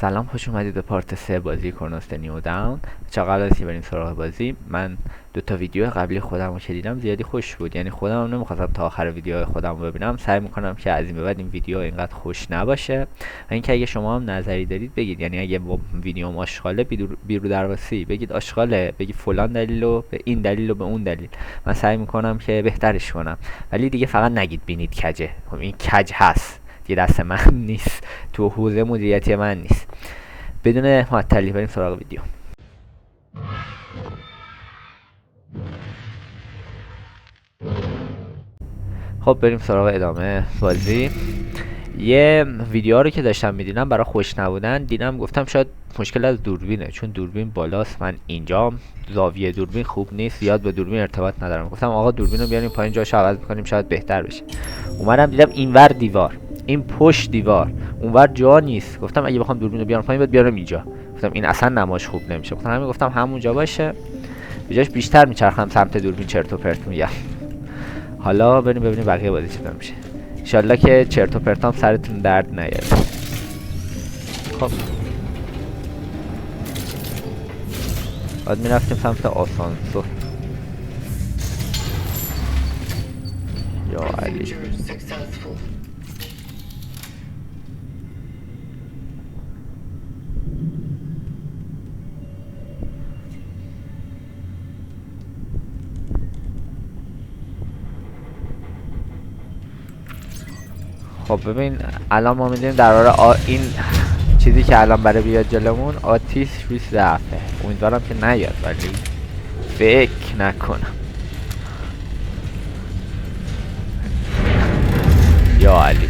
سلام، خوش اومدید به پارت 3 بازی کرونوس نیو داون. قبل از که بریم سراغ بازی، من 2 ویدیو قبلی خودم رو که دیدم زیادی خوش بود. یعنی خودم هم نمیخواستم تا آخر ویدیو خودم رو ببینم، سعی میکنم که از این به بعد این ویدیو اینقدر خوش نباشه. و اینکه اگه شما هم نظری دارید بگید، یعنی اگه ویدیوم آشغاله بیرو درواسی بگید آشغاله، بگید فلان دلیل و به این دلیل و به اون دلیل، من سعی میکنم که بهترش کنم. ولی دیگه فقط نگید بینید کجه. خب این کج هست، یه دست من نیست، تو حوزه مدیریتی من نیست. بدون معطلی بریم سراغ ویدیو. خب بریم سراغ ادامه بازی. یه ویدیو رو که داشتم میدیدم برای خوش نبودن دیدم، گفتم شاید مشکل از دوربینه، چون دوربین بالاست، من اینجام زاویه دوربین خوب نیست، زیاد با دوربین ارتباط ندارم. گفتم آقا دوربین رو بیاریم پایین، جاش عوض میکنیم شاید بهتر بشه. اومدم دیدم اینور دیوار، این پشت دیوار، اونور جا نیست. گفتم اگه بخوام دوربین رو بیارم پایین باید بیارم اینجا. گفتم این اصلا نماش خوب نمیشه. گفتم همونجا باشه، به جاش بیشتر میچرخم سمت دوربین، چرت و پرت میگم. حالا بریم ببینیم بقیه بازی چطور میشه. انشالله که چرت و پرتام سرتون درد نیاره. خب باید میرفتیم سمت آسانسور. یا علی، خب ببین الان ما میدونیم در این چیزی که الان برای بیاد جلومون آتیش 20 ضعفه. امیدوارم که نیاد، ولی فکر نکنم. یا علی،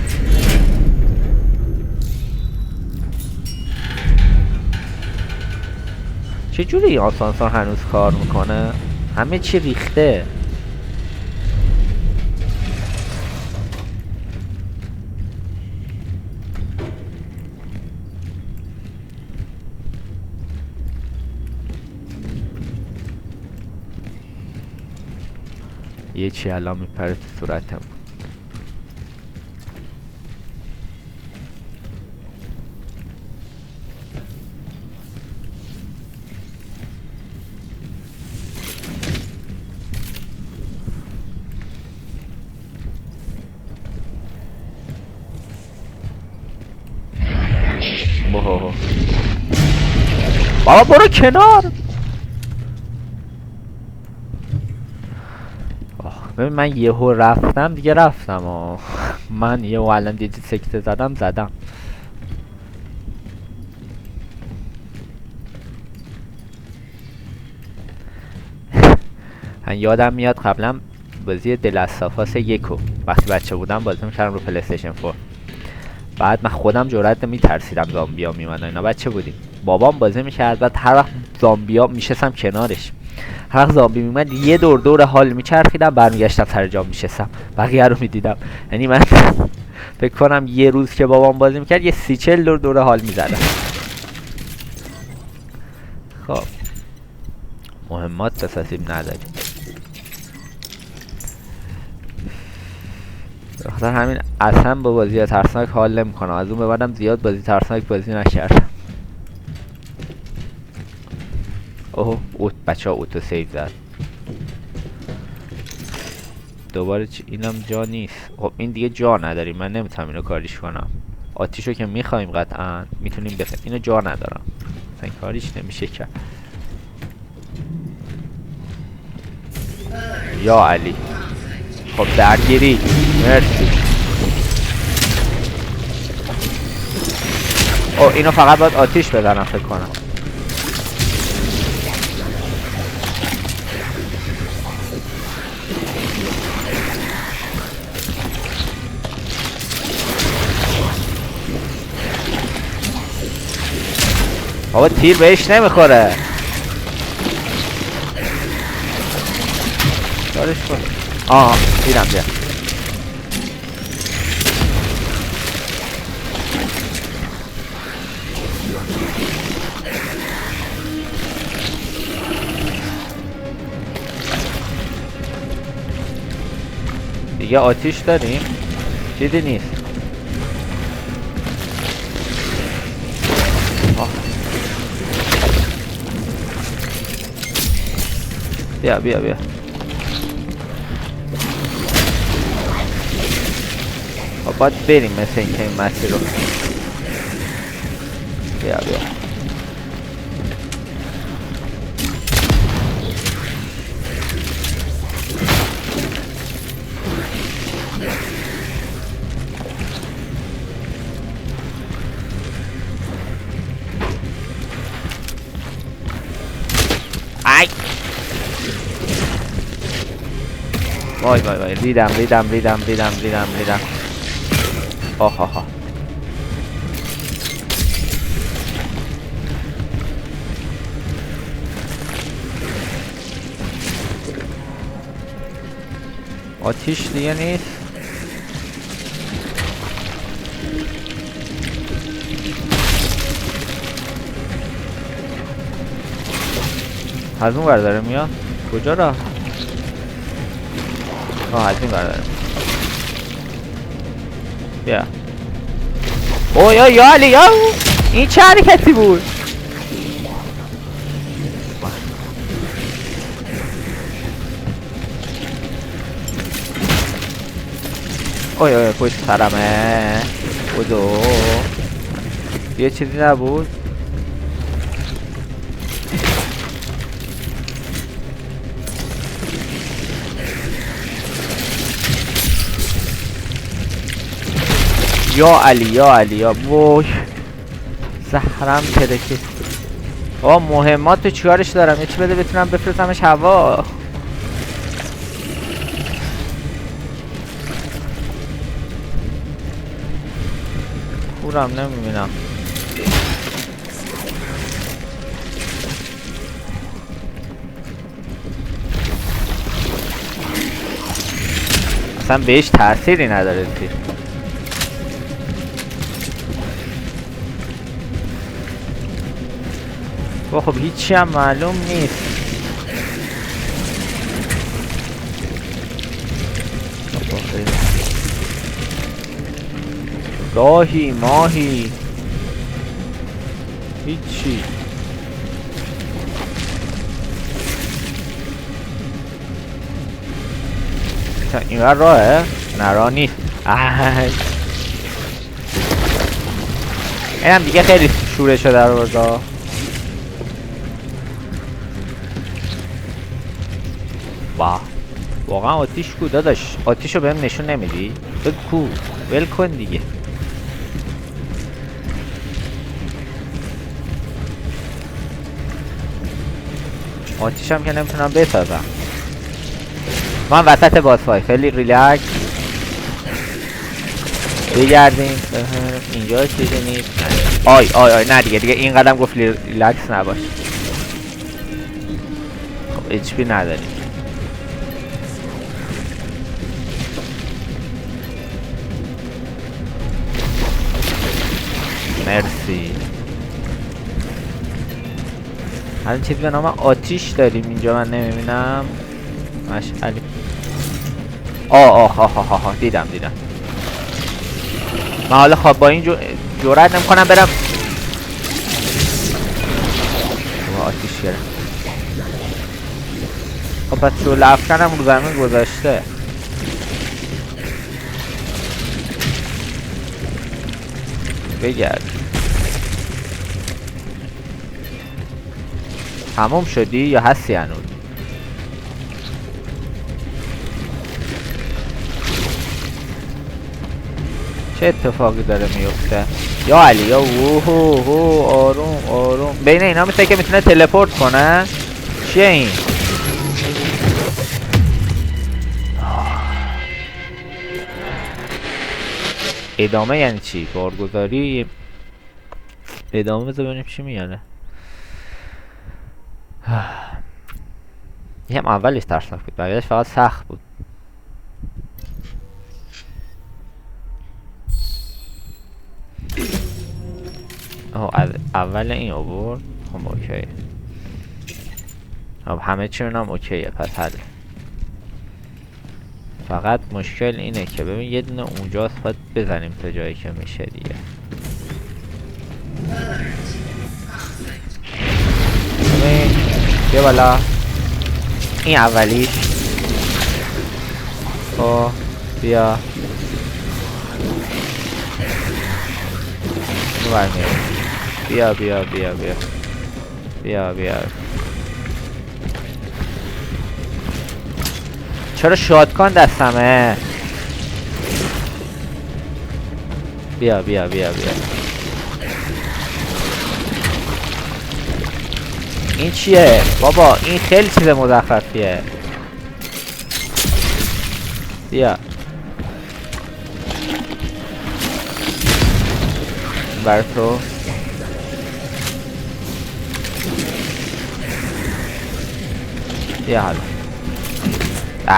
چجوری این آسانسور هنوز کار میکنه؟ همه چی ریخته. یه چی الان میپره تو صورتم. بابا برو کنار. ببین من یهو رفتم دیگه رفتم من یهو الان دیدی سکته زدم. من یادم میاد قبلا بازی دلستافاس یکو وقتی بچه بودم بازی میکردم رو پلی استیشن 4. بعد من خودم جرئت نمیترسیدم زامبیا میومدن، اینا بچه بودیم. بابام بازی میکرد، بعد هر وقت زامبیا میشستم کنارش، هر وقت زامبی میومد یه دور حال میچرخیدم، برمیگشتم سر جام میشستم، بقیه رو میدیدم. یعنی من فکر کنم یه روز که بابام بازی میکرد یه 30-40 دور حال میزدم. خب مهمات بسازیم نداریم، بخاطر همین اصلا با بازی ترسناک حال نمیکنم. از اون به بعدم زیاد بازی ترسناک بازی نکردم. اوه بچه ها اوتو سیو زد دوباره. اینم جا نیست. خب این دیگه جا نداریم، من نمیتونم اینو کاریش کنم. آتیشو که میخوایم قطعا میتونیم بزنیم، اینو جا ندارم، این کاریش نمیشه کرد. یا علی، خب درگیری، مرسی. اینو فقط باید آتیش بزنم فکر کنم. بابا تیر بهش نمیخوره، کارش کن. دیدم بیا. دیگه آتیش داریم؟ چیزی نیست. آه. بیا بیا بیا. باید بریم مثل اینکه این مسیر رو. بیا بیا. ای وای وای وای، ریدم. آه آه آه. آتیش دیگه نیست. از اون ور داره میاد. کجا را؟ از این ور داره. بیا. اوه یا علی یا این چه حرکتی بود؟ اوه پشت سرمه. بودو یه چیزی نبود. یا علی یا وای زهرم ترکید. مهمات تو چیکارش دارم؟ یه چی بده بتونم بفرستمش هوا. خورم نمیبینم. اصلا بهش تأثیری نداره تیر. خب هیچی هم معلوم نیست. راهی ماهی هیچی. این ور راهه؟ نه راه نیست. اینم دیگه خیلی شورش رو در آورد. واه واقعا آتیش کو داداش؟ آتیش رو بهم نشون نمیدی؟ بگو کو ول کن دیگه. آتیش هم که نمیتونم بسازم. من وسط باسفای خیلی ریلکس بگردیم. اینجا چیزی نیست. آی نه دیگه این قدم گفت ریلکس نباش. خب HP نداریم. مرسی. هر چیز به نام آتیش داریم اینجا من نمیبینم. مشعلی. دیدم. من حالا خواب با این جرأت نمیکنم برم. آتیش گرم. خب پس شعله افکنم رو زمین گذاشته. بگرد. تموم شدی یا هستی هنوز؟ چه اتفاقی داره میفته؟ یا علی یا ووهو آروم. بین اینا مثل که میتونه تلپورت کنه. چیه این؟ ادامه یعنی چی؟ بارگذاری ادامه بذار ببینیم چی میاره. یه هم اولش ترسناک بود، بقیه‌اش فقط سخت بود. از اول این آورد. خب اوکی. خب همه چی هم اوکیه پس حل. فقط مشکل اینه که ببین یه دونه اونجاست باید بزنیم تا جایی که میشه دیگه. بیا بالا. این اولیش. خب بیا اینو برمیاد. بیا بیا بیا بیا بیا بیا. چرا شاتگان دستمه؟ بیا بیا بیا بیا. این چیه؟ بابا این خیلی چیز مزخرفیه. بیا بر تو. بیا حالا.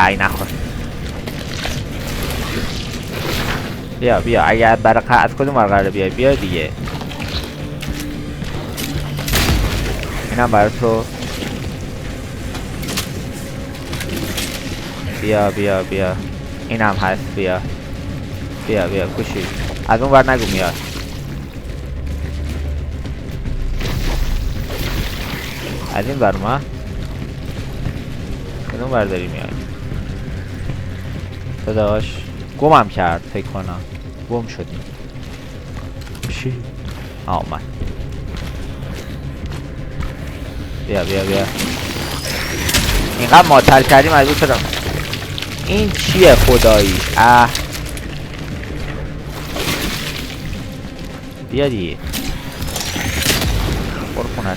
ای نخور. بیا بیا. اگر برای از کدوم قراره بیای؟ بیا دیگه. اینم برای تو. بیا بیا بیا. اینم هست. بیا بیا بیا کوشی. از اون ور نگو میاد. از این ور ما کدوم ور داری میای؟ داداش گمم کرد فکر کنم. گم شدیم. چی؟ آمد. بیا بیا بیا. اینقدر معطل کردیم مجبور شدم. این چیه خدایی؟ بیا دیگه. برو خونن.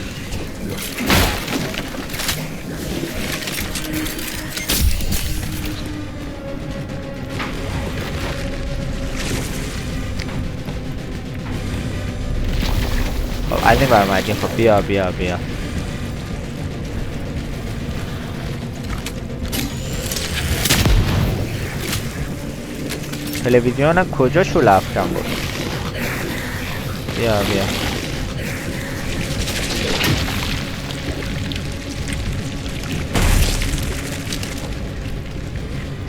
خب از این برمجیم. خب بیا بیا بیا. تلویزیون کجا شو لفتم بود؟ بیا بیا.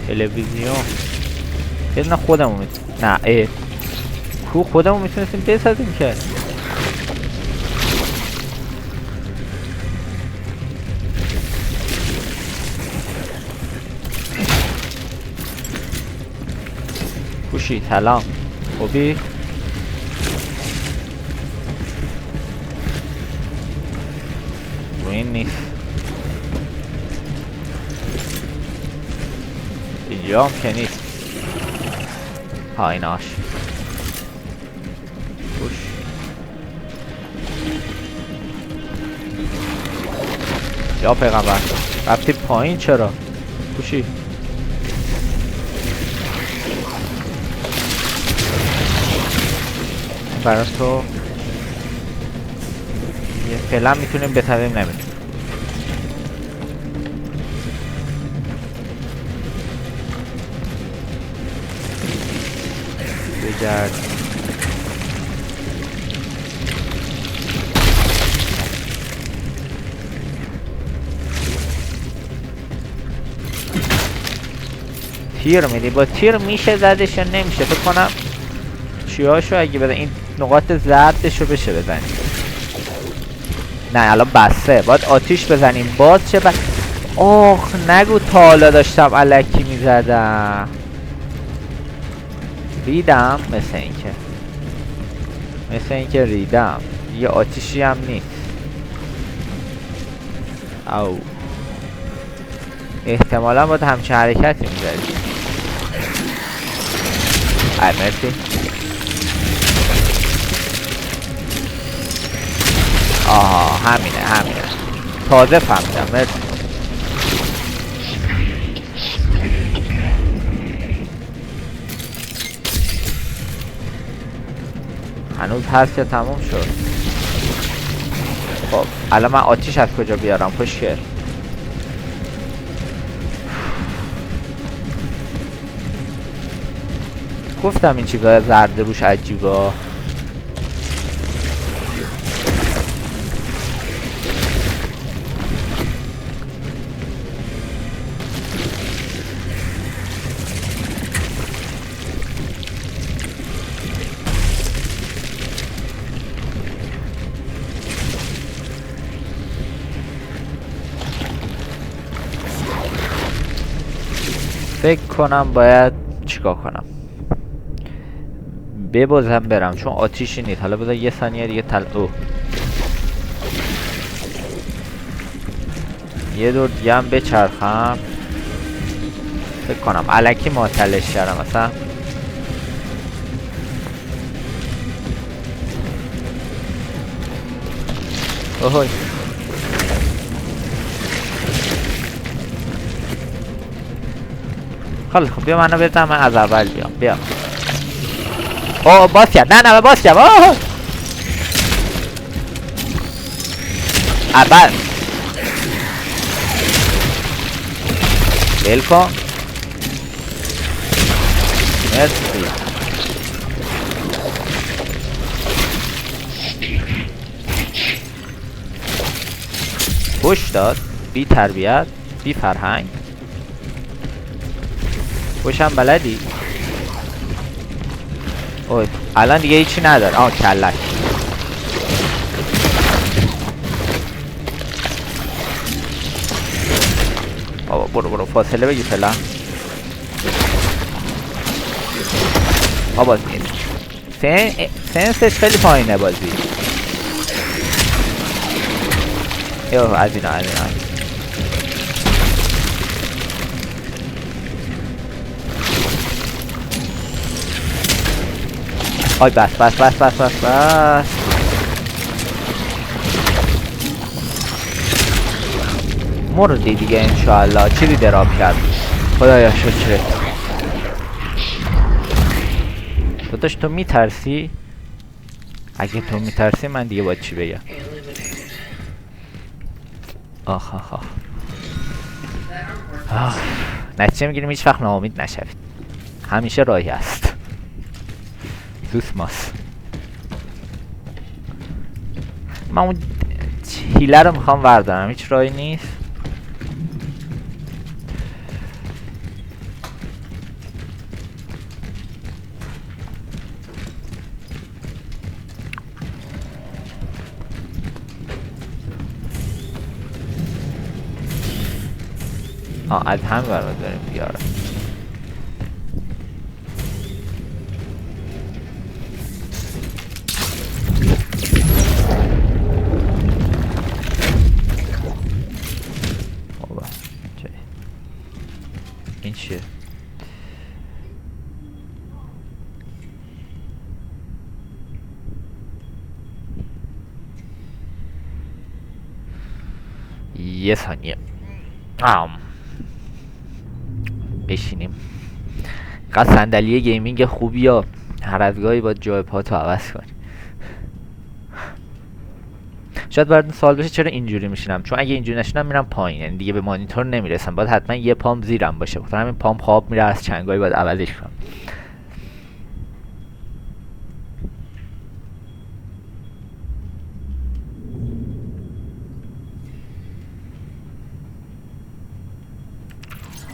تلویزیون یه دونه خودمون میتونیم. نه ای کو خودمون میتونستیم بسازیم که. کوشی سلام. خوبی؟ این نیست. اینجا هم که نیست. ها ایناش. خوش. یا پیغمبر رفتی پایین چرا؟ خوشی برای تو یه فعلا میتونیم بتویم نمیتونیم. بگرد. تیر میدی. با تیر میشه زدش یا نمیشه؟ فکر کنم چیاشو اگه بده این نقاط زردشو بشه بزنیم. نه الان بسته. باید آتیش بزنیم. باز چه آخ نگو تا حالا داشتم الکی میزدم. ریدم مثل اینکه ریدم. یه آتیشی هم نیست. او احتمالا باید همچه حرکتی میزدیم. مرسی. آها همینه تازه فهمیدم. مرسی. هنوز هست که تموم شد. خب الان من آتیش از کجا بیارم؟ خوشگل گفتم این چیزا زرد روش عجیبا. فکر کنم باید چیکار کنم، ببازم برم چون آتیشی نیست. حالا بذار یه ثانیه دیگه یه دور دیگه هم بچرخم. فکر کنم الکی معطلش کردم مثلا. اوه خیلی خب بیا منو بزن، من از اول بیام. بیا اوه باز کرد، نه باز کرد. اوه اول بل کن. مرسی. پوش داد بی تربیت بی فرهنگ. پوشم بلدی. اوه الان دیگه هیچی نداره. آه کلک. بابا برو فاصله بگی فعلا. بابا سنسش خیلی پایینه بازی. یو از اینا آی بس مردی دیگه انشاءالله. چیزی دراب کرد خدایا شکرت. داداش تو میترسی؟ اگه تو میترسی من دیگه باید چی بگم. آخ نتیجه میگیریم هیچ وقت ناامید نشوید، همیشه راهی است. دوست ماست. من اون هیله رو میخوام وردارم، هیچ راهی نیست. از همین برای داریم بیارم. این چیه؟ یه ثانیه بشینیم. قد صندلی گیمینگ خوبی یا هر از گاهی باید جای پاتو عوض کنی. شاید براتون سوال بشه چرا اینجوری میشینم، چون اگه اینجوری نشینم میرم پایین، یعنی دیگه به مانیتور نمیرسم، باید حتما یه پام زیرم باشه، بخاطر همین پام خواب میره، از چنگایی باید عوضش کنم.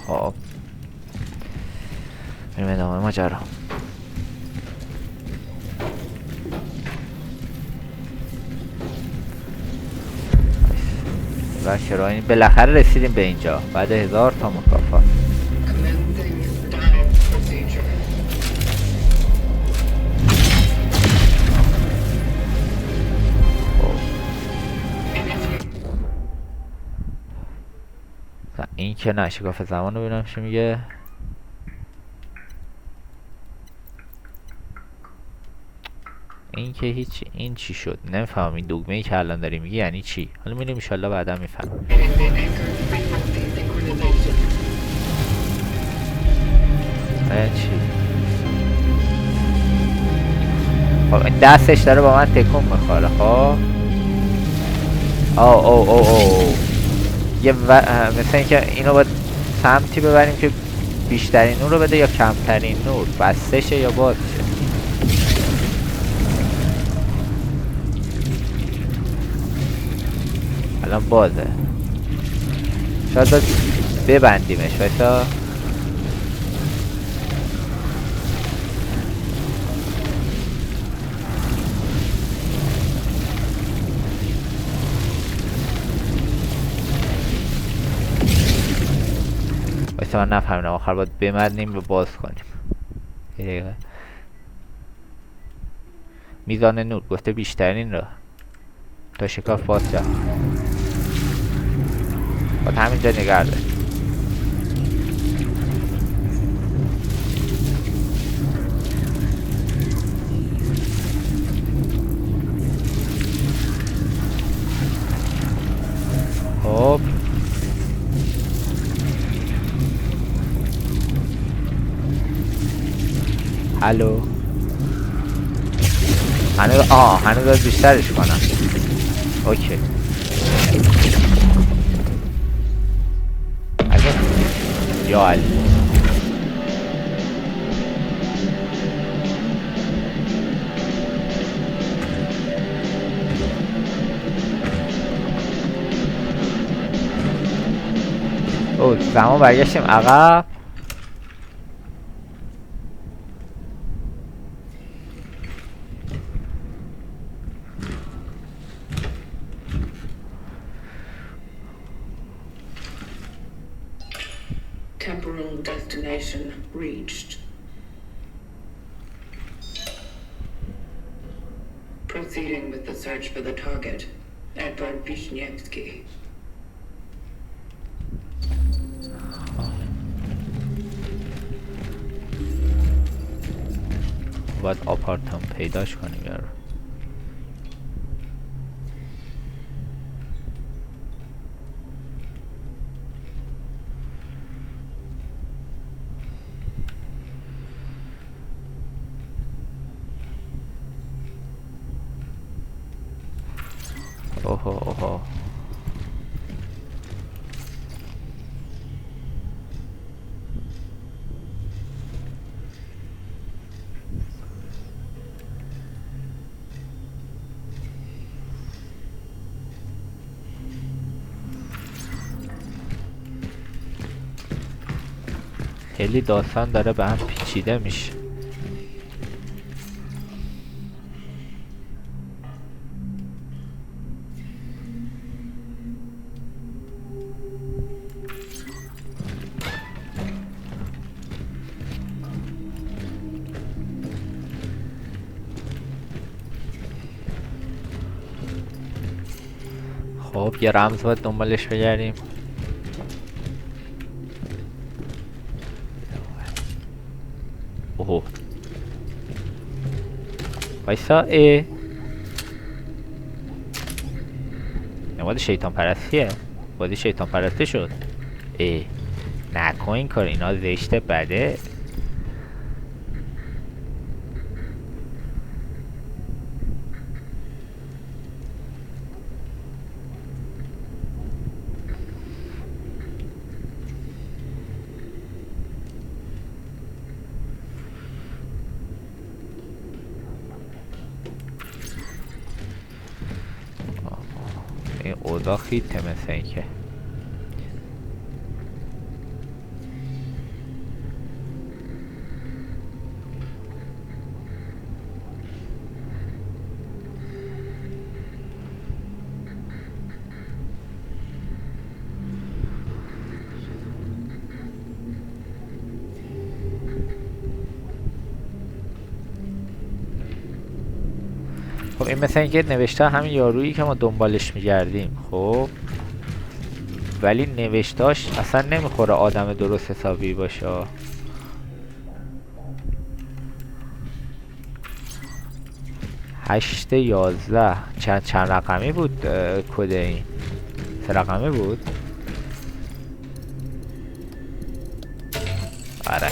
خب بریم ادامه ماجرا. و چرا بالاخره رسیدیم به اینجا بعد 1000 تا مکافات. این که نه، شکاف زمان رو ببینم چی میگه. این که هیچ. این چی شد نمیفهمم. این دگمه ای که الان داری میگی یعنی چی؟ حالا میریم ان شاءالله بعدا میفهمم. یعنی چی؟ خب این دستش داره با من تکون میخوره. خب او یه مثل اینکه اینو باید سمتی ببریم که بیشترین نور رو بده یا کمترین نور، بستشه یا باز شه. الان بازه، شاید باید ببندیمش. وایسا واسه من نفهمیدم آخر باید بمدنیم و باز کنیم. یه دقیقه. میزان نور گفته بیشترین را تا شکاف باز شد. باید همینجا نگه داریم. خب الو هنوز باید بیشترش کنم. اوکی یا علی زمان برگشتیم عقب. Temporal destination reached. Proceeding with the search for the target, Edvard Vishnievsky. باید آپارتمان پیداش کنیم یارو. اوه خیلی داستان داره به هم پیچیده میشه. خب یه رمز باید دنبالش بگردیم. اوه وایسا نماد شیطان پرستیه. بازی شیطان پرستی شد. نکن این کار، اینا زشته بده. این اوضاع خیته مثل این که خب این مثل اینکه نوشته همین یارویی که ما دنبالش میگردیم. خب ولی نوشتاش اصلا نمیخوره آدم درست حسابی باشه. 8/11 چند رقمی بود کد این؟ 3 رقمی بود؟ آره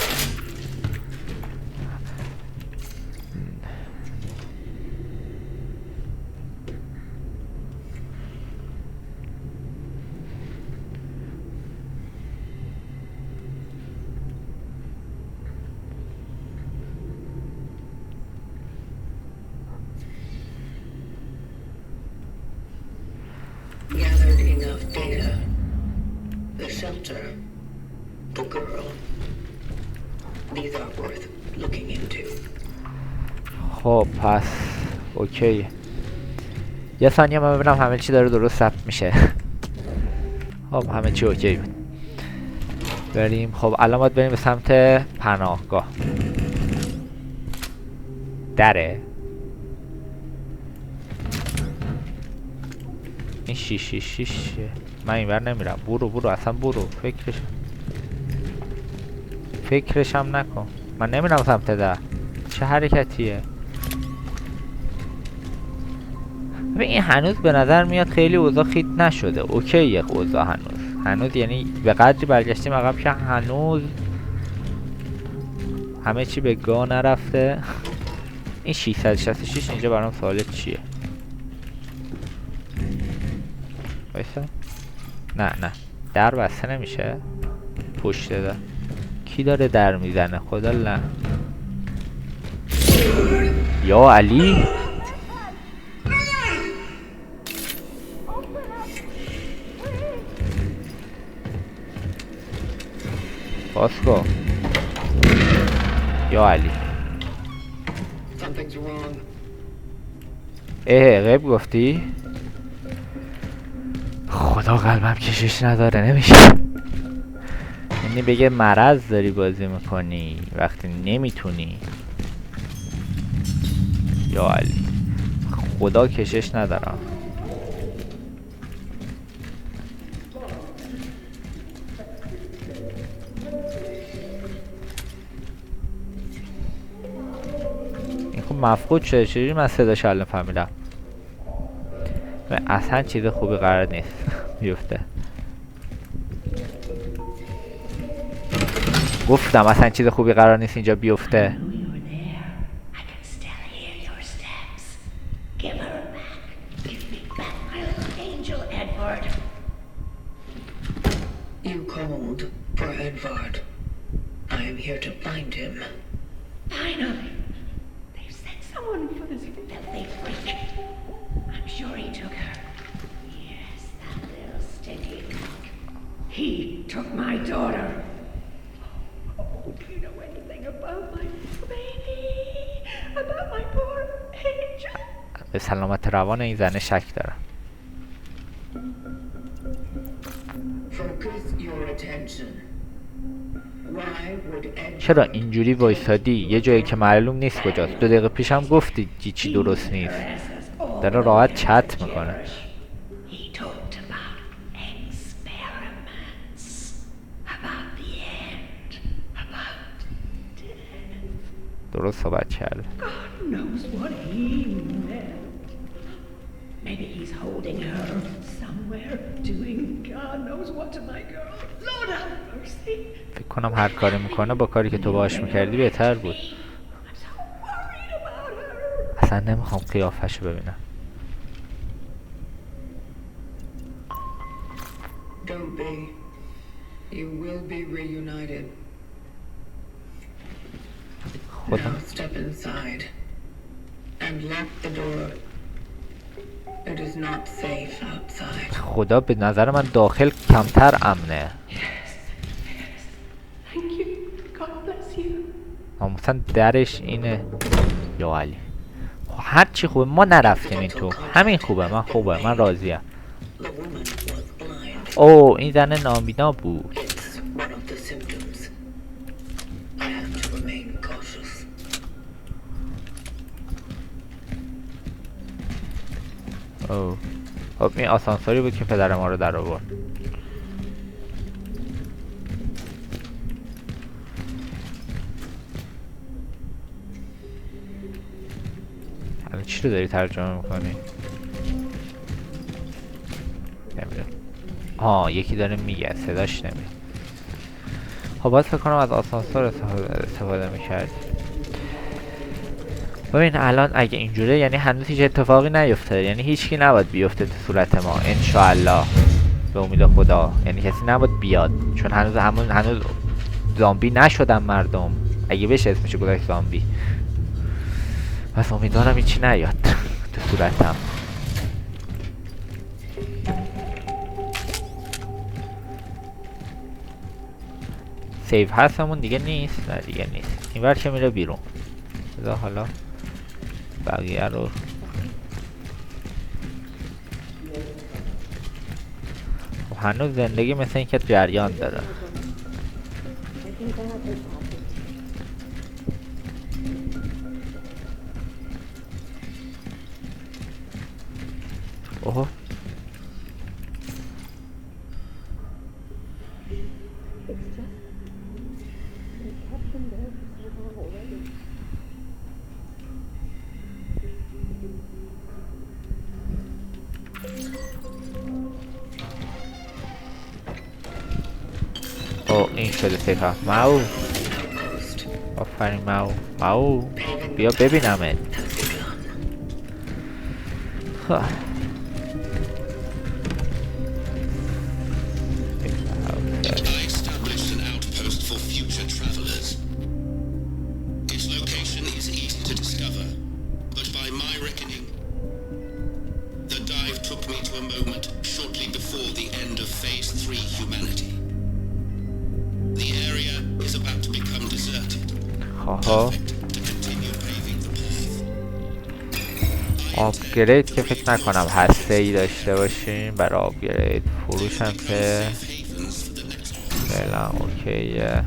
Gathered enough data. The shelter. The girl. These are worth looking into. خب پس اوکی. یه ثانیه من ببینم همه چی داره درست ثبت میشه. خب همه چی اوکی بود. بریم. خب الان باید بریم به سمت پناهگاه. دره این 666 من اینور نمیرم. برو اصلا برو. فکرشم نکن. من نمیرم سمت در. چه حرکتیه؟ ببین این هنوز به نظر میاد خیلی اوضاع خیت نشده. اوکیه اوضاع هنوز یعنی به قدری برگشتیم عقب که هنوز همه چی به گاه نرفته. این 666 اینجا برام سوال چیه؟ بایستا. نه در بسته نمیشه. پشت در کی داره در میزنه؟ خدا لعنت. یا علی باسکو. یا علی Something's wrong. غیب گفتی؟ خدا قلبم کشش نداره. نمیشه یعنی بگه مرض داری بازی میکنی وقتی نمیتونی. یا علی خدا کشش ندارم. این خب مفقود شده. چجوری من صداش الان فهمیدم؟ اصلا چیز خوبی قرار نیست بیفته. گفتم اصلا چیز خوبی قرار نیست اینجا بیفته. You called for Edvard. I am here to find him. Finally! They've sent someone for this filthy freak. I'm sure he took her. Yes, that little stinky cock. He took my daughter. Oh, do you know anything about my baby? About my poor angel? به سلامت روان این زنه شک دارم. Focus your attention. Why would Edvard چرا اینجوری وایسادی؟ یه جایی که معلوم نیست کجاست. 2 دقیقه پیشم گفتی چی درست نیست. داره راحت چت میکنه. He talked about experiments, about the end, about death. درست صحبت کرده. God knows what he meant. Maybe he's holding her somewhere, doing God knows what to my girl. Lord have mercy. فکر کنم هر کاری میکنه با کاری که تو باهاش میکردی بهتر بود. I'm so worried about her. اصلا نمیخوام قیافشو ببینم. Don't be. You will be reunited. خدا Now step inside and lock the door. It is not safe outside. خدا به نظر من داخل کمتر امنه. Thank you. God bless you. مثلا درش اینه. یا علی هر چی خوبه ما نرفتیم این تو. همین خوبه. من راضیم. The woman was blind. او این زن نابینا بود. It's one of the symptoms. I have to remain cautious. او خب این آسانسوری بود که پدر ما رو در آورد. الان چی رو داری ترجمه میکنی؟ نمیدونم. یکی داره میگه صداش نمیاد. خب باید فکر کنم از آسانسور استفاده میکرد. ببین الان اگه اینجوره یعنی هنوز هیچ اتفاقی نیفته. یعنی هیچکی نباید بیفته تو صورت ما انشاءالله به امید خدا. یعنی کسی نباید بیاد چون هنوز زامبی نشدن مردم. اگه بشه اسمشو گذاشت زامبی. پس امیدوارم هیچی نیاد تو صورتم. سیو هستمون دیگه نیست. نه دیگه نیست. این ور که میره بیرون. بذار حالا بقیه رو هنوز زندگی مثل این که جریان داره. اوه این شده سیفم. ماو آفرین ماو. ماو بیا ببینمت. I established an outpost for future travelers. Its location is easy to discover, but by my reckoning, the dive took me to a moment shortly before the end of Phase 3 humanity. The area is about to become deserted. Perfect to continue paving the path. آپگرید که فکر نکنم هسته ای داشته باشیم برای آپگرید. فروش هم که فعلا اوکیه.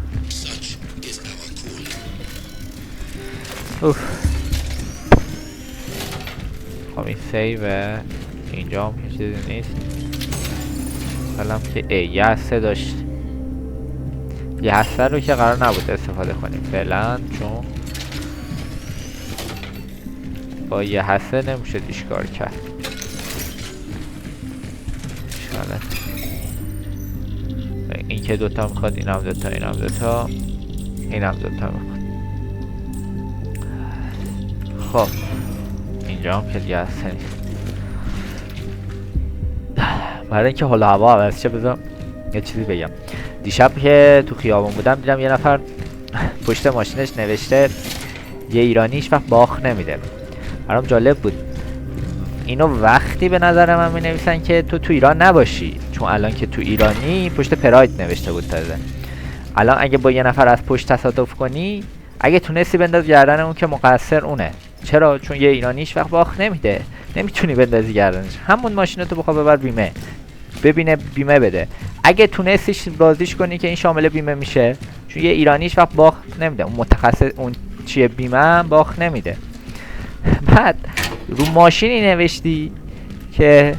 خب این سیوه. اینجا هم که چیزی نیست. حالا که یه هسته داشت. یه هسته رو که قرار نبود استفاده کنیم فعلا، چون با یه هسته نمیشه دیشکار کرد. این که دوتا میخواد، این هم دوتا، این هم دوتا، این هم دوتا میخواد. خب اینجا هم که دیگه هسته نیست. برای اینکه حالا هوا عوض شه بذارم یه چیزی بگم. دیشب که تو خیابون بودم دیدم یه نفر پشت ماشینش نوشته یه ایرانی هیچ وقت باخت نمیده. برام جالب بود. اینو وقتی به نظر من می نویسن که تو ایران نباشی، چون الان که تو ایرانی پشت پراید نوشته بود تازه. الان اگه با یه نفر از پشت تصادف کنی، اگه تونستی بنداز گردن اون که مقصر اونه. چرا؟ چون یه ایرانی هیچ وقت باخت نمیده. نمیتونی بندازی گردنش. همون ماشینتو بخواد ببر بیمه، ببینه بیمه بده. اگه تونستی راضیش کنی که این شامل بیمه میشه، چون یه ایرانی هیچ وقت باخت نمیده. اون متخصص اون چیه بیمه هم باخت نمیده. بعد رو ماشینی نوشتی که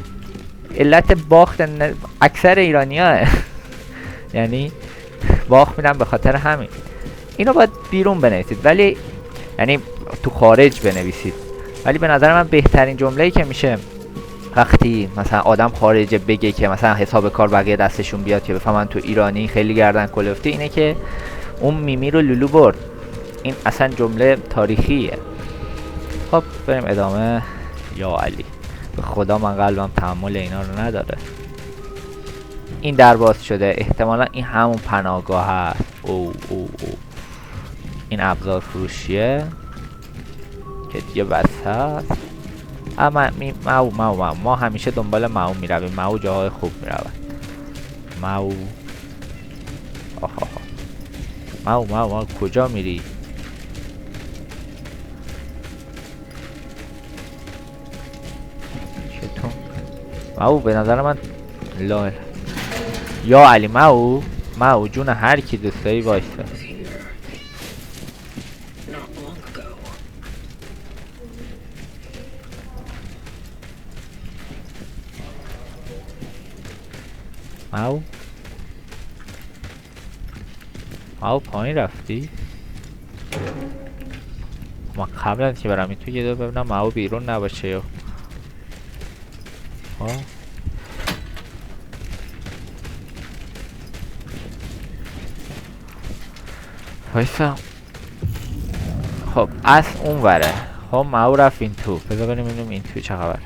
علت باخت اکثر ایرانی‌ها یعنی باخت میدن به خاطر همین. اینو باید بیرون بنویسید، ولی یعنی تو خارج بنویسید. ولی به نظر من بهترین جمله‌ای که میشه وقتی مثلا آدم خارجه بگه که مثلا حساب کار بقیه دستشون بیاد که بفهمن تو ایرانی خیلی گردن کلفتی، اینه که اون میمی رو لولو برد. این اصلا جمله تاریخیه. خب بریم ادامه. یا علی به خدا من قلبم تحمل اینا رو نداره. این در باز شده، احتمالا این همون پناهگاه هست. او این ابزار فروشیه که دیگه بس هست. اما ما همیشه دنبال ماو میرویم. ماو جاهای خوب میرود. ماو کجا میری؟ چطور؟ ماو به نظر من یا علی ماو جون هر کی دوست داری وایسه. ماو پایین رفتی؟ ما قبل از که برم این تو یه دو ببینم ماو بیرون نباشه یا وایسا. خب از اون وره. خب ماو رفت این تو. بذار بریم ببینیم این تو چه خبر.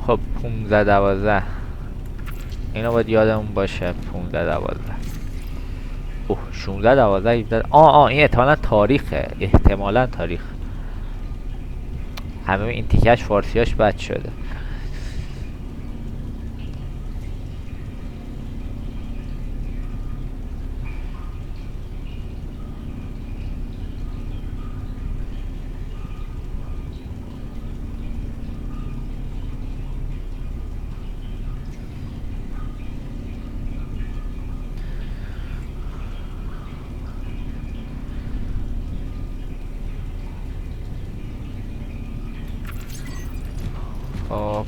خب 15 12 اینا باید یادمون باشه. 15 12 اوه 16 12 17 این احتمالا تاریخه. احتمالا تاریخ. همه این تیکش فارسیاش بد شده. خب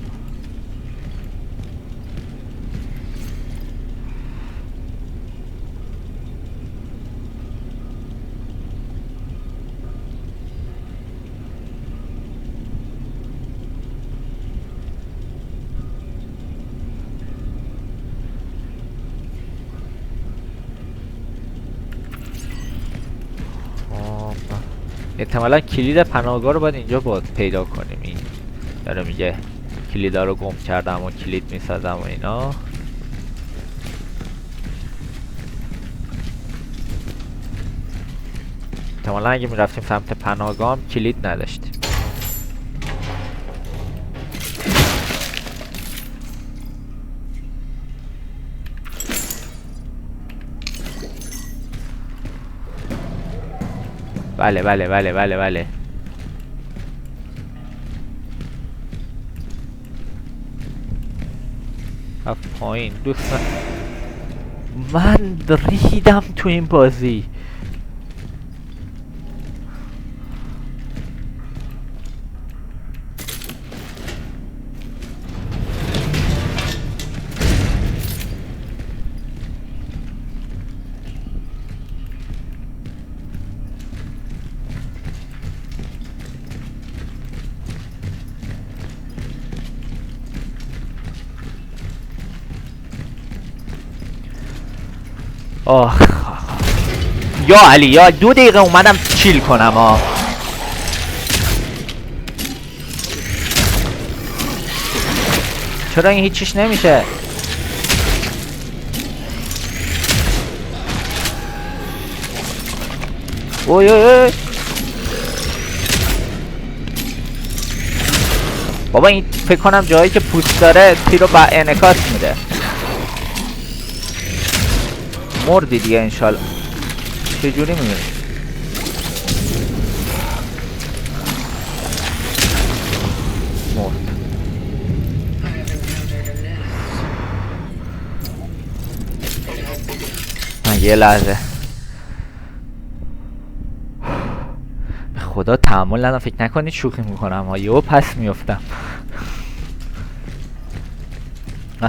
احتمالا کلید پناهگاه رو باید اینجا پیدا کنیم. این داره میگه کلیدا رو گم کردم و کلید میسازم و اینا. احتمالا اگه میرفتیم سمت پناهگاه هم کلید نداشتیم. بله بله بله بله بله. پایین دوستان من ریدم تو این بازی. آخ یا علی یا 2 دقیقه اومدم چیل کنم چرا این هیچیش نمیشه؟ اوی اوی اوی بابا این فکر کنم جایی که پوست داره تیرو با انعکاس میده. مردی دیگه انشالله. چجوری میمیری؟ مرد. یه لحظه به خدا تحمل ندارم. فکر نکنید شوخی میکنم ها. یهو پس میافتم.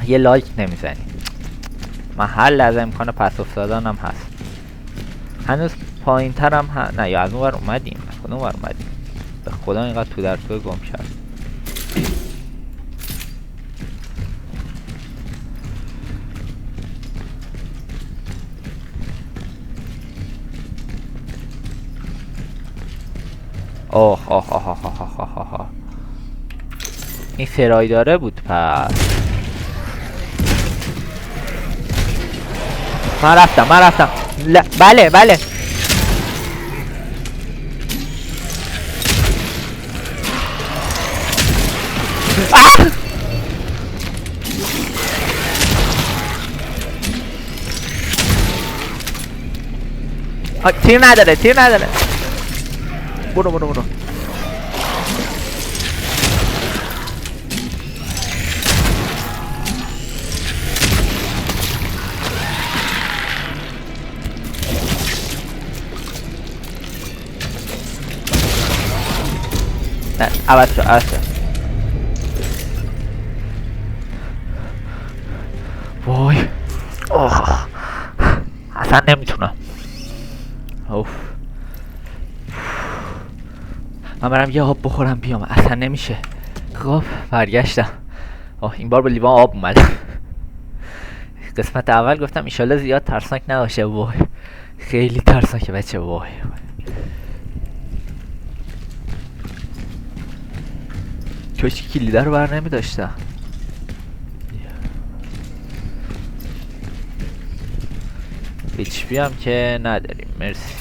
یه لایک نمیزنید. من هر لحظه امکان پس افتادنم هست. هنوز پایین ترم نه یا از اون ور اومدیم. کدوم ور اومدیم؟ به خدا اینقدر تو در تو گم شد. اوه آه آه آه آه آه آه آه. این سرای داره بود پس. من رفتم بله بله تیر نداره برو نه عوض شد وای اصلا نمیتونم. اوف من برم یه آب بخورم بیام. اصلا نمیشه. خب برگشتم. این بار به لیوان آب اومد. قسمت اول گفتم ایشالله زیاد ترسناک نباشه. وای خیلی ترسناکه بچه. وای کاش کلیده رو بر نمی داشتم. HP هم که نداریم. مرسی.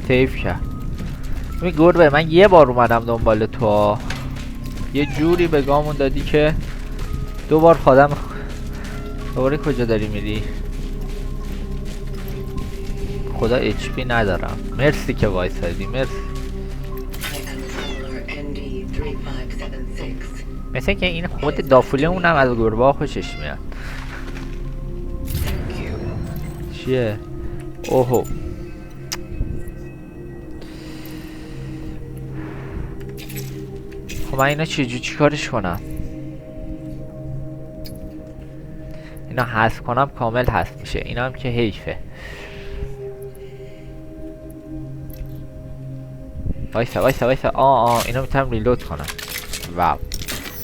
سیف کرد. می گربه من یه بار اومدم دنبال تو، یه جوری به گامون دادی که دوبار خودم. دوباره کجا داری میری؟ خدا HP ندارم. مرسی که وایسادی. مرسی. I am Prowler ND3576. مثل که این خود دافوله اونم از گربه ها خوشش میاد. Thank you. چیه؟ اوهو. خب من اینا چی کارش کنم؟ اینا حذف کنم کامل حذف میشه. اینا هم که حیفه. وایسا. اینا میتونم ریلود کنم. واو.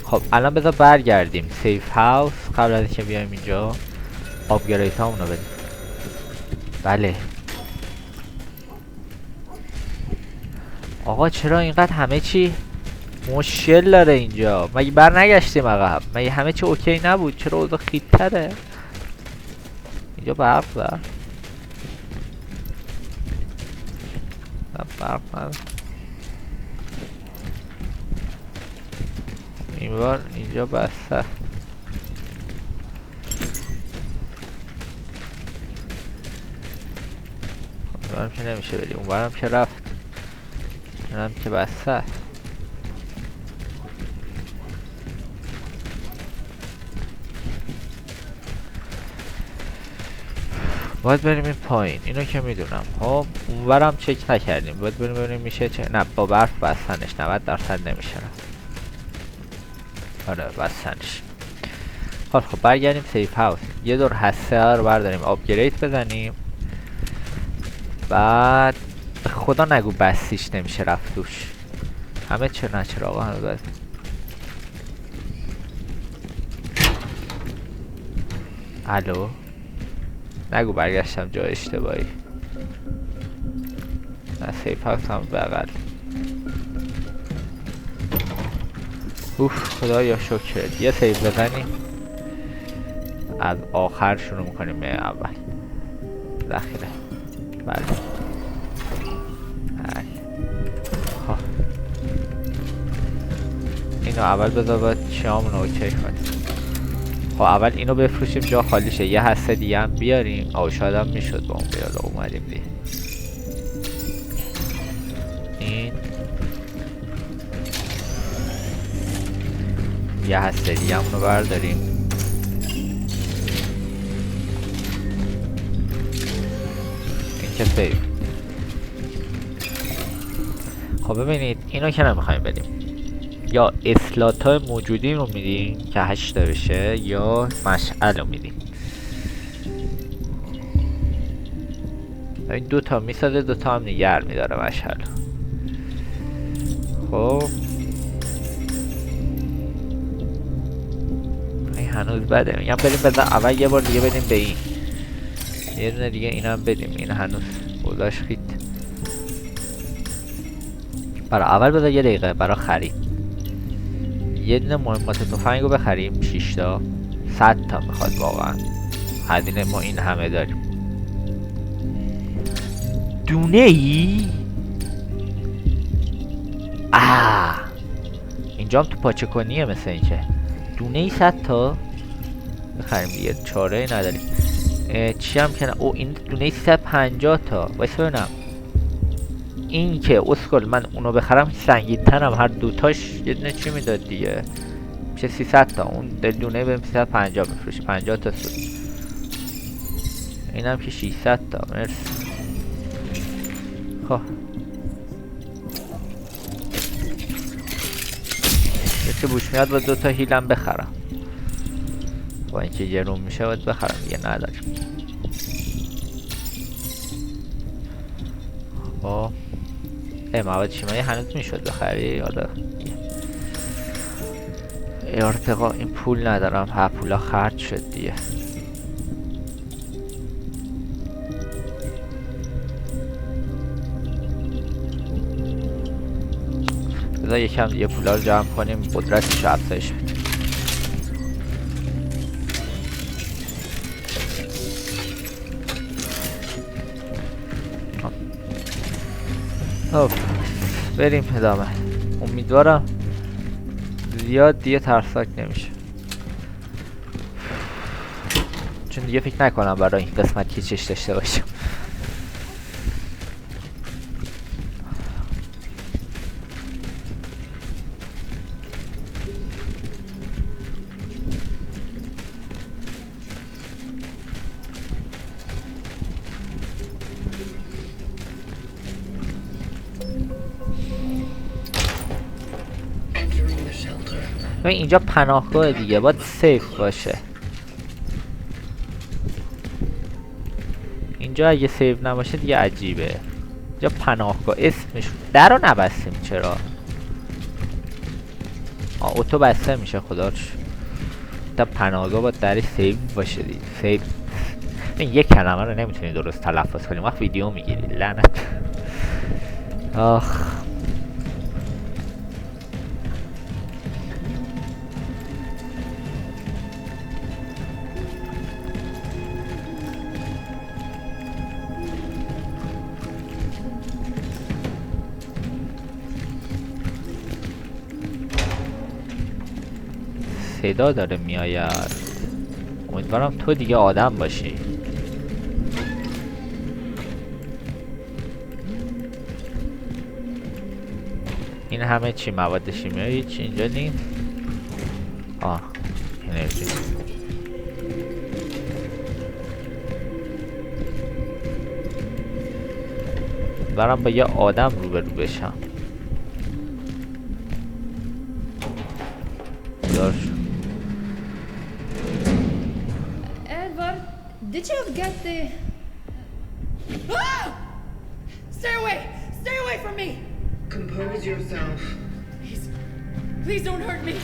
خب الان بذار برگردیم سیف هاوس قبل از اینکه بیایم اینجا آپگرید هامونو بدیم. بله آقا چرا اینقدر همه چی مشکل داره اینجا؟ مگه بر نگشتیم عقب؟ مگه همه چی اوکی نبود؟ چرا اوضاع خیت‌تره؟ اینجا برق دار برق نداره. این بار اینجا بسته. اونورم که نمیشه بریم. اونورم که رفت. اینم که بسته. باید بریم این پایین. اینو که میدونم. خب اونورم چک نکردیم. باید بریم ببینیم میشه چه. نه با برف بستنش 90% نمیشه. آره بستنش. خب برگردیم سیف هاوس. یه دور هسته رو برداریم آپگرید بزنیم. بعد خدا نگو بستیش نمیشه رفت توش. همه چرا آقا همه بست. الو نگو برگشتم جای اشتباهی. نه سیف هاوس هم بغل. اوف خدایا شکرت. یه سیف بزنیم از آخر شروع میکنیم به اول. ذخیره. بله. خب اینو اول بذار باید شامون اوکی کنیم. خب اول اینو بفروشیم جا خالی شه. یه هسته دیگه هم بیاریم. آو شاید هم میشد با اون بیالا اومدیم دیگه. این یه هسته دیگه همونو برداریم. این که سیف. خب ببینید اینو که نمیخوایم بدیم. یا اسلات های موجودی رو میدیم که 8 بشه یا مشعل رو میدیم. این دوتا میسازه دوتا هم نگر میداره مشعل. خب این هنوز بده. میگم بریم بذار اول یه بار دیگه بدیم به این. یه دونه دیگه این هم بدیم. این هنوز بوداش خیت. برای اول بذار یه دقیقه برای خرید یه دونه مهمات تفنگ رو بخریم. 6 تا 100 تا میخواد واقعا. هزینه ما این همه داریم. دونه ای؟ اینجا هم تو پاچه کنیه مثل این که دونه ای 100 تا بخریم دیگه. چاره ای نداریم. چی هم که او این دونه ای 350 تا. وایسا ببینم این که اسکل من اونو بخرم سنگین ترم. هر دوتاش یه دونه چی میداد دیگه. میشه 300 تا. اون دونه به 350 بفروشی 50 تا سود. اینم که 600 تا. مرسی. خب یکی بوش میاد با دوتا هیلم بخرم. با اینکه گرون میشه باید بخرم دیگه. نداریم. خب مواد شیمیایی هنوز میشد بخری. آره ارتقا این پول ندارم. ها پولا خرج شد دیگه. بذار یکم دیگه پولا رو جمع کنیم، قدرتش رو افزایش بدیم. خب بریم ادامه. امیدوارم زیاد دیگه ترسناک نمیشه، چون دیگه فکر نکنم برای این قسمت کیچش داشته باشم. Entering the shelter. ببین اینجا پناهگاه دیگه، باید سیف باشه. اینجا اگه سیف نباشه دیگه عجیبه. اینجا پناهگاه اسمش. در رو نبستیم چرا؟ اتو بسته میشه خدا رو شکر. تا پناهگاه باید درش سیف باشه دیگه. سیف این یک کلمه رو نمیتونی درست تلفظ کنیم وقت ویدیو میگیری، لعنت. آخ صدا داره میآید. امیدوارم تو دیگه آدم باشی. این همه چی مواد شیمیایی هیچ اینجا نیست. انرژی. برام با یه آدم روبرو بشم. Edward, did you get the... Ah! Stay away! Stay away from me! Compose yourself. Please don't hurt me!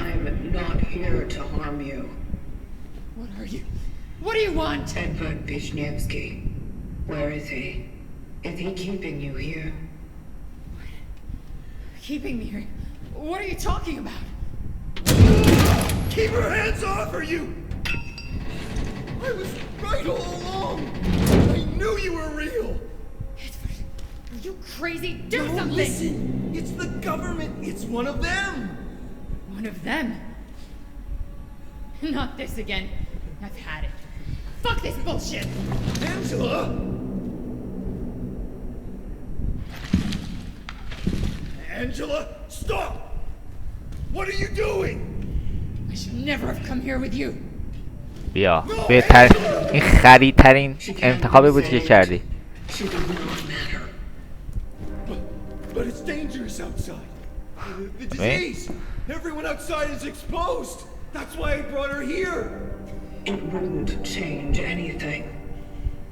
I'm not here to harm you. What are you? What do you want? Edward Vishnevsky. Where is he? Is he keeping you here? Keeping me here? What are you talking about? Keep your hands off her, you! I was right all along! I knew you were real! Edward, are you crazy? Do No, something! listen! It's the government! It's one of them! One of them? Not this again. I've had it. Fuck this bullshit! Angela! Angela, stop! What are you doing? I should never have come here with you. بیا بهتر. این خریدترین انتخابی بود که کردی. She does not matter. But it's dangerous outside. The disease! Everyone outside is exposed! That's why I brought her here! It wouldn't change anything.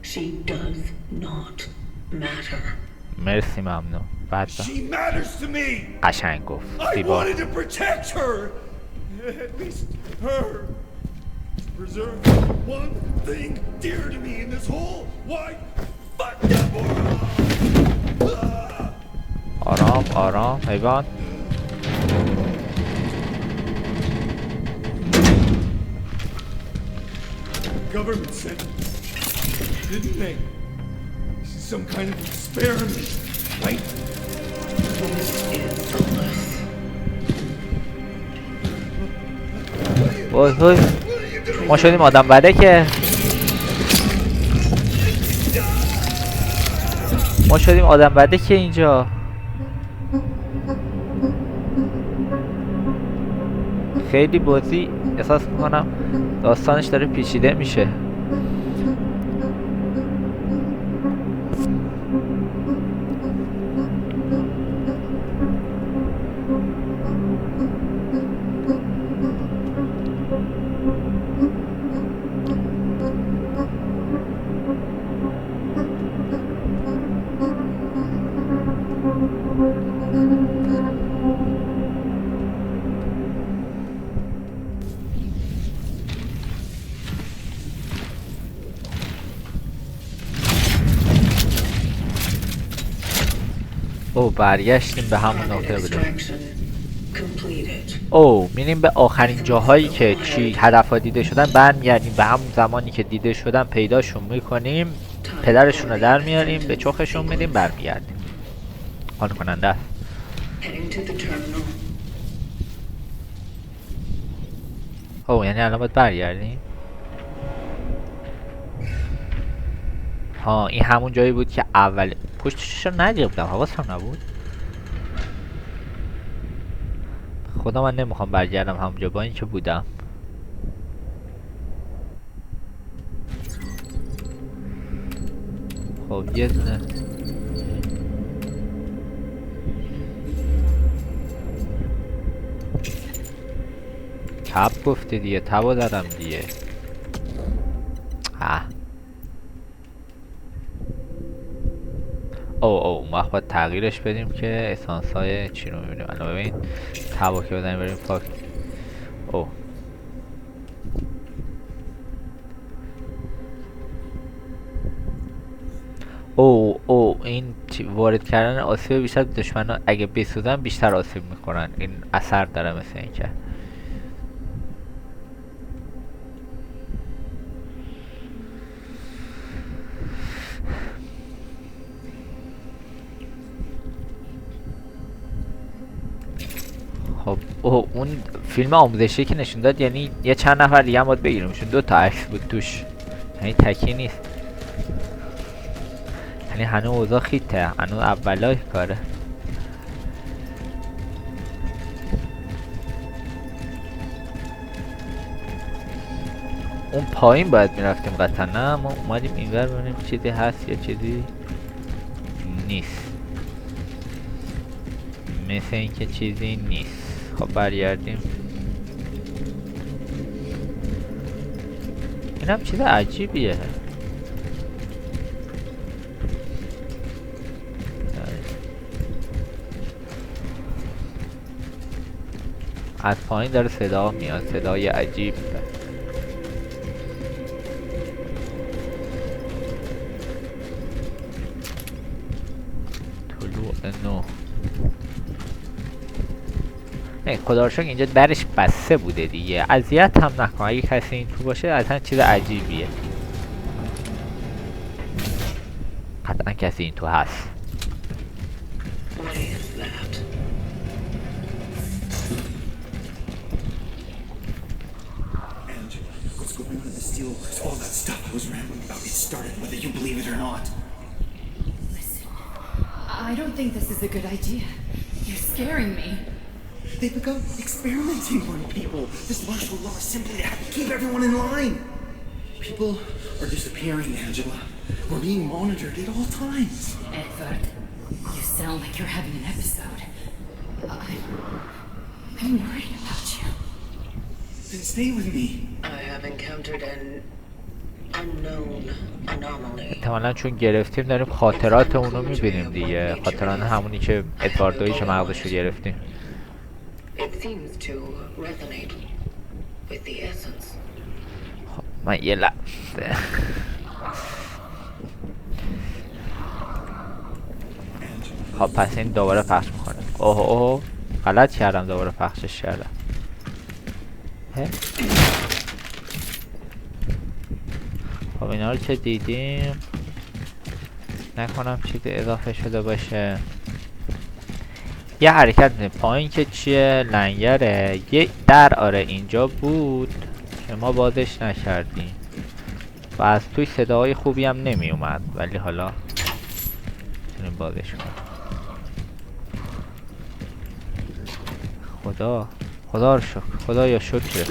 She does not matter. مرسی ممنون. بعد She matters to me! قشنگ گفت. I زیبا. wanted to protect her! At least her. To preserve one thing dear to me in this whole wide fucked up world! آرام آرام حیوان. Government said, didn't they? This is some kind of experiment, right? This is Thomas. وای What وای are you doing? ما شدیم آدم بده که. ما شدیم آدم بده که اینجا. خیلی بازی احساس میکنم داستانش داره پیچیده میشه. او برگشتیم به همون Target نقطه بودیم. extraction completed. او میریم به آخرین جاهایی که چی هدفها دیده شدن برمیگردیم به همون زمانی که دیده شدن پیداشون میکنیم، پدرشون رو در میاریم، به چخشون میدیم، برمیگردیم. حال کننده است. Heading to the terminal. او یعنی الان باید برگردیم. ها این همون جایی بود که اول پشتش رو ندیده بودم، حواسم نبود. خدا من نمیخوام برگردم همونجا با اینکه بودم. خب یه دونه تب گفته دیگه، تبا دارم دیگه. او اون وقت باید تغییرش بدیم که اسانس های چی رو میبینیم. الان ببین تبا که بزنیم بریم پاک. او این وارد کردن آسیب بیشتر دشمن ها اگه بسوزن بیشتر آسیب میکنن. این اثر داره مثل این که خب اون فیلم آموزشی که نشون داد یعنی یه چند نفر دیگه هم باید بگیریمشون. 2 تا عکس بود توش، یعنی تکی نیست. یعنی هنوز اوضاع خیته، هنوز اولای کاره. اون پایین باید میرفتیم قطعا. نه ما اومدیم اینور ببینیم چیزی هست یا چیزی نیست. مثل اینکه چیزی نیست. خب برگردیم. این هم چیز عجیبیه. از پایین داره صدا میاد، صدای عجیب. طلوع نو. خدا رو شکر اینجا درش بسته بوده دیگه. اذیت هم نکن. اگه کسی این تو باشه اصلا چیز عجیبیه. قطعا کسی این تو هست. What is that? Angela, what's going on in the steel? All that stuff I was rambling about, it started whether you believe it or not. Listen, I don't think this is a good idea. You're scaring me. They've begun experimenting on people. This martial law is simply to have to keep everyone in line. People are disappearing, Angela. We're being monitored at all times. Edward, you sound like you're having an episode. I'm worried about you. Then stay with me. I have encountered an unknown anomaly. احتمالا چون گرفتیم داریم خاطرات اونو میبینیم دیگه. خاطرات همونی که ادواردویی که مغزش رو گرفتیم. It seems to resonate with the essence. خب من یه لحظه. خب پس این دوباره پخش میکنه. اوه غلط کردم، دوباره پخشش کردم. خب اینا رو که دیدیم، نکنم چیزی اضافه شده باشه. یه حرکت پایین که چیه؟ لنگره. یه در آره اینجا بود که ما بازش نکردیم و از توی صداهای خوبی هم نمی اومد، ولی حالا میتونیم بازش کنیم. خدا رو شکر، خدایا شکر.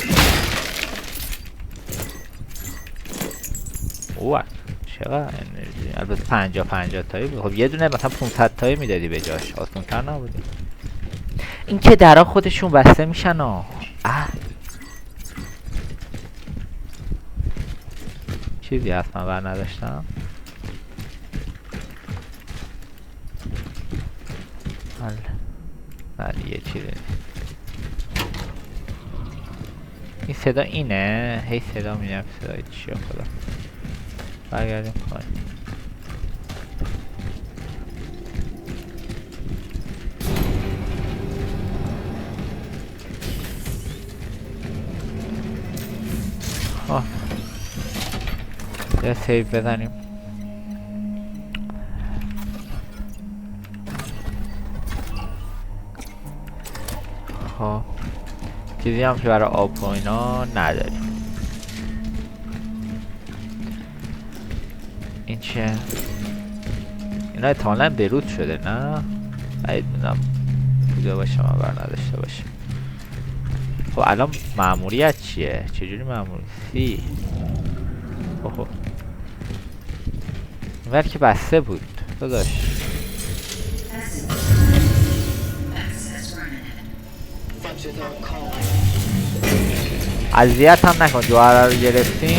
اوه چقدر انرژی. البته 50 تایی بود. خب یه دونه مثلا 500 تایی میدادی به جاش، آسان‌تر نبودی. این که درا خودشون بسته میشن چیزی هست من بر نداشتم. نه دیگه چیزی نیست. این صدا اینه، هی صدا میدم صدای چیه خدا. برگردیم پایین. یه سیو بزنیم. خب چیزی هم که برای آب و اینا نداریم. این چیه؟ اینا احتمالاً بروز شده نه؟ باید میدونم بوده باشه من بر نداشته باشه. خب الان مأموریت چیه؟ چجوری مأموری؟ سی اوه اینور که بسته بود داداش. اذیت هم نکن، جوهره رو گرفتیم.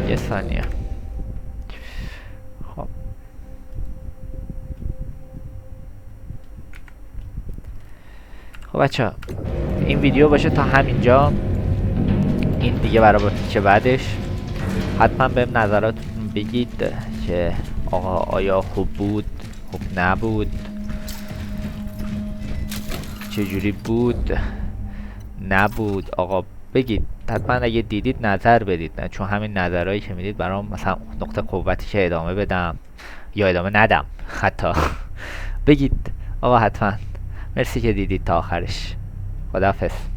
یه ثانیه. خب خب بچه این ویدیو باشه تا همینجا. این دیگه برای که بعدش حتما بهم نظراتتون بگید که آقا آیا خوب بود، خوب نبود، چجوری بود، نبود. آقا بگید حتما، اگه دیدید نظر بدید، نه چون همین نظرهایی که میدید برام مثلا نقطه قوتی که ادامه بدم یا ادامه ندم حتی. بگید آقا حتما. مرسی که دیدید تا آخرش. خداحافظ.